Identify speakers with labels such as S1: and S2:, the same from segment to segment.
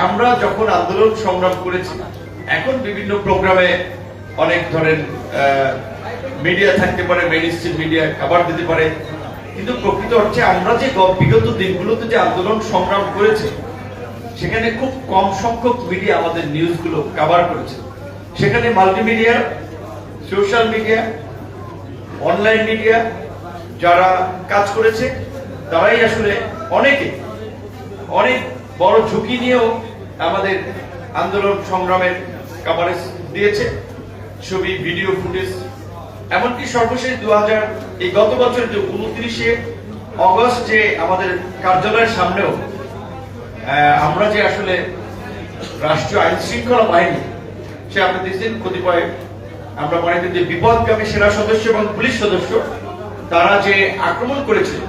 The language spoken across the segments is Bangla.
S1: আমরা যখন আন্দোলন সংগ্রাম করেছি, এখন বিভিন্ন প্রোগ্রামে অনেক ধরেন মিডিয়া থাকতে পারে, মেইনস্ট্রিম মিডিয়া কভার দিতে পারে, কিন্তু প্রকৃত অর্থে আমরা যে বিগত দিনগুলোতে যে আন্দোলন সংগ্রাম করেছি সেখানে খুব কম সংখ্যক মিডিয়া আমাদের নিউজগুলো কভার করেছে। সেখানে multimedia, social media, online media যারা কাজ করেছে তারাই আসলে অনেক বড় ঝুঁকি নিয়েও আমাদের আন্দোলন সংগ্রামের কভারেজ দিয়েছে, ছবি, ভিডিও ফুটেজ। এমনকি সর্বশেষ এই গত বছর যে 29শে অগস্ট যে আমাদের কার্যালয়ের সামনেও আমরা যে আসলে রাষ্ট্রীয় আইন শৃঙ্খলা বাহিনী, সে আপনি দেখছেন কতিপয় আমরা মনে করি যে বিপদগামী সেনা সদস্য এবং পুলিশ সদস্য তারা যে আক্রমণ করেছিল,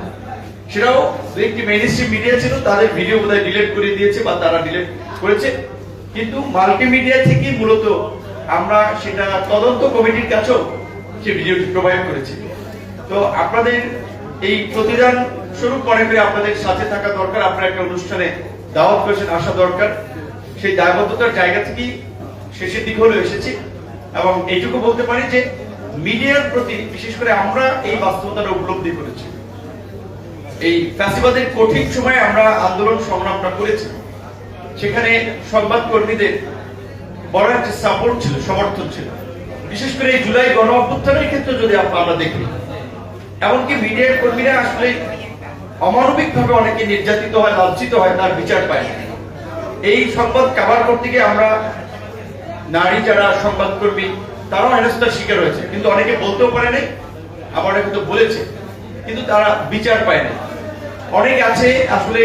S1: সেটাও একটি মেইনস্ট্রিম মিডিয়া ছিল, তাদের ভিডিও বোধহয় ডিলিট করে দিয়েছে বা তারা ডিলিট করেছে, কিন্তু মাল্টিমিডিয়া থেকে মূলত আমরা সেটা তদন্ত কমিটির কাছেও সে ভিডিওটি প্রোভাইড করেছি। তো আপনাদের এই প্রতিদান স্বরূপ মনে করে আপনাদের সাথে থাকা দরকার, আপনারা একটা অনুষ্ঠানে দাওয়াত করেছেন, আসা দরকার। সেই দায়বদ্ধতার জায়গা থেকেই শেষের দিক হলো এসেছি এবং এইটুকু বলতে পারি যে মিডিয়ার প্রতি বিশেষ করে আমরা এই বাস্তবতাটা উপলব্ধি করেছি। এই ফ্যাসিবাদের কঠিন সময়ে আমরা আন্দোলন সংগ্রামটা করেছি, সেখানে সংবাদ কর্মীদের বড় একটা সাপোর্ট ছিল, সমর্থন ছিল। বিশেষ করে এই জুলাই গণ অভ্যুত্থানের ক্ষেত্রে যদি আমরা দেখি, এমনকি মিডিয়ার কর্মীরা আসলে অমানবিক ভাবে অনেকে নির্যাতিত হয়, লাঞ্ছিত হয়, তার বিচার পায়। এই সংবাদ কভার করতে গিয়ে আমরা নারী যারা সংবাদকর্মী তারাও হেনস্থার শিকার হয়েছে, কিন্তু অনেকে বলতেও পারে নাই, আবার অনেকে তো বলেছে, কিন্তু তারা বিচার পায় না। অনেক আছে আসলে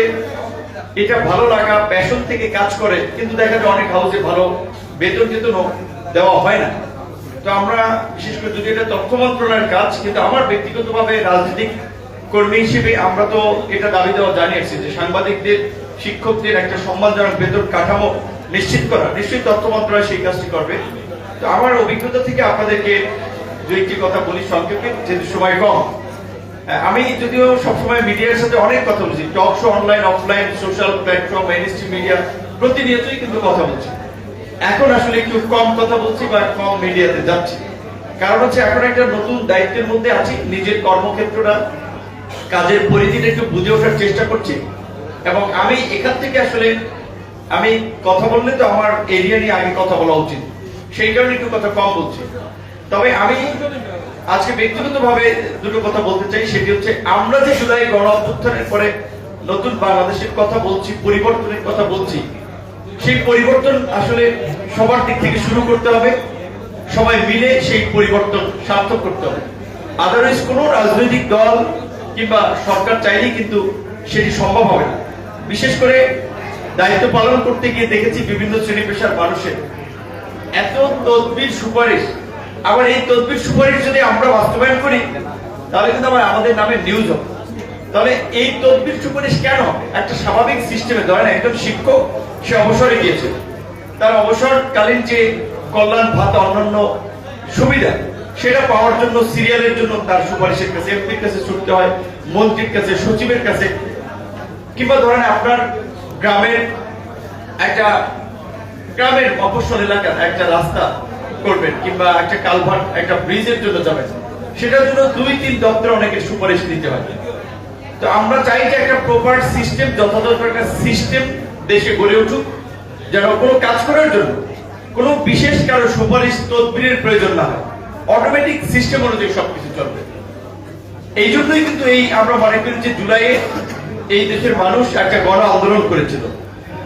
S1: এটা ভালো লাগা প্যাশন থেকে কাজ করে, কিন্তু দেখা যায় অনেক হাউসে ভালো বেতন দেওয়া হয় না। তো আমরা বিশেষ করে যদি এটা তথ্য মন্ত্রণালয়ের কাজ, কিন্তু আমার ব্যক্তিগতভাবে রাজনৈতিক কর্মী হিসেবে আমরা তো এটা দাবি দেওয়া জানিয়েছি যে সাংবাদিকদের, শিক্ষকদের একটা সম্মানজনক বেতন কাঠামো নিশ্চিত করা, নিশ্চয়ই তথ্য মন্ত্রণালয় সেই কাজটি করবে। তো আমার অভিজ্ঞতা থেকে আপনাদেরকে দু একটি কথা বলি সংক্ষেপে, যেহেতু সময় কম। আমি যদিও সবসময় মিডিয়ার সাথে অনেক কথা বলছি, talk show, online, offline, social platform, mainstream media, প্রতিনিয়তই কিন্তু কথা বলছি। এখন আসলে একটু কম কথা বলছি বা কম মিডিয়াতে যাচ্ছি, কারণ হচ্ছে এখন একটা নতুন দায়িত্বের মধ্যে আছি। নিজের কর্মক্ষেত্রটা, কাজের পরিধিটা একটু বুঝে ওঠার চেষ্টা করছি এবং আমি এখান থেকে আসলে আমি কথা বললে তো আমার এরিয়া নিয়ে আগে কথা বলা উচিত, সেই কারণে একটু কথা কম বলছি। তবে আমি আজকে ব্যক্তিগতভাবে দুটো কথা বলতে চাই, সেটি হচ্ছে আমরা যে জুলাই গণ অভ্যুত্থানের পরে নতুন বাংলাদেশের কথা বলছি, পরিবর্তনের কথা বলছি, সেই পরিবর্তন আসলে সবার দিক থেকে শুরু করতে হবে, সবাই মিলে সেই পরিবর্তন সার্থক করতে হবে। আদারওয়াইজ কোন রাজনৈতিক দল কিংবা সরকার চাইলেই কিন্তু সেটি সম্ভব হবে না। বিশেষ করে দায়িত্ব পালন করতে গিয়ে দেখেছি বিভিন্ন শ্রেণী পেশার মানুষের এত তদবির সুপারিশ, আবার এই তদবির সুপারিশ যদি আমরা বাস্তবায়ন করি তাহলে কিন্তু আমাদের নামে নিউজ হবে। তাহলে এই তদবির সুপারিশ কেন? একটা স্বাভাবিক সিস্টেমে ধরেন একজন শিক্ষক, সে অবসরে গিয়েছে, তার অবসরকালীন যে কল্যাণ ভাতা, অন্যান্য সুবিধা, সেটা পাওয়ার জন্য সিরিয়ালের জন্য তার সুপারিশের কাছে, এমপির কাছে ছুটতে হয়, মন্ত্রীর কাছে, সচিবের কাছে। কিংবা ধরেন আপনার গ্রামের মফস্বল এলাকার একটা রাস্তা করবেন কিংবা একটা কালভার্ট, একটা ব্রিজের জন্য যাবেন, সেটার জন্য 2-3 দপ্তরে অনেকের সুপারিশ দিতে হয়। তো আমরা চাই যে একটা প্রপার সিস্টেম, যথাযথ একটা সিস্টেম দেশে গড়ে উঠুক, যেন কোনো কাজ করার জন্য কোনো বিশেষ কারো সুপারিশ তদবিরের প্রয়োজন না হয়, অটোমেটিক সিস্টেম অনুযায়ী সবকিছু চলবে। এই জন্যই কিন্তু আমরা মনে করি যে জুলাইয়ে এই দেশের মানুষ একটা গণ আন্দোলন করেছিল।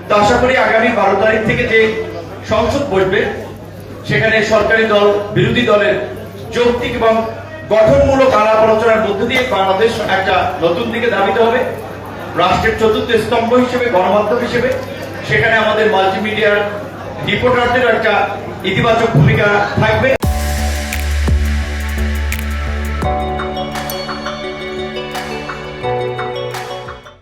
S1: তো আশা করি আগামী 12 তারিখ থেকে যে সংসদ বসবে, সেখানে সরকারি দল, বিরোধী দলের যৌক্তিক এবং গঠনমূলক আলাপ আলোচনার মধ্যে দিয়ে বাংলাদেশ একটা নতুন দিকে ধাবিত হবে, রাষ্ট্রের চতুর্থ স্তম্ভ হিসেবে, গণমাধ্যম হিসেবে। সেখানে আমাদের মাল্টিমিডিয়ার রিপোর্টারদের একটা ইতিবাচক ভূমিকা থাকবে।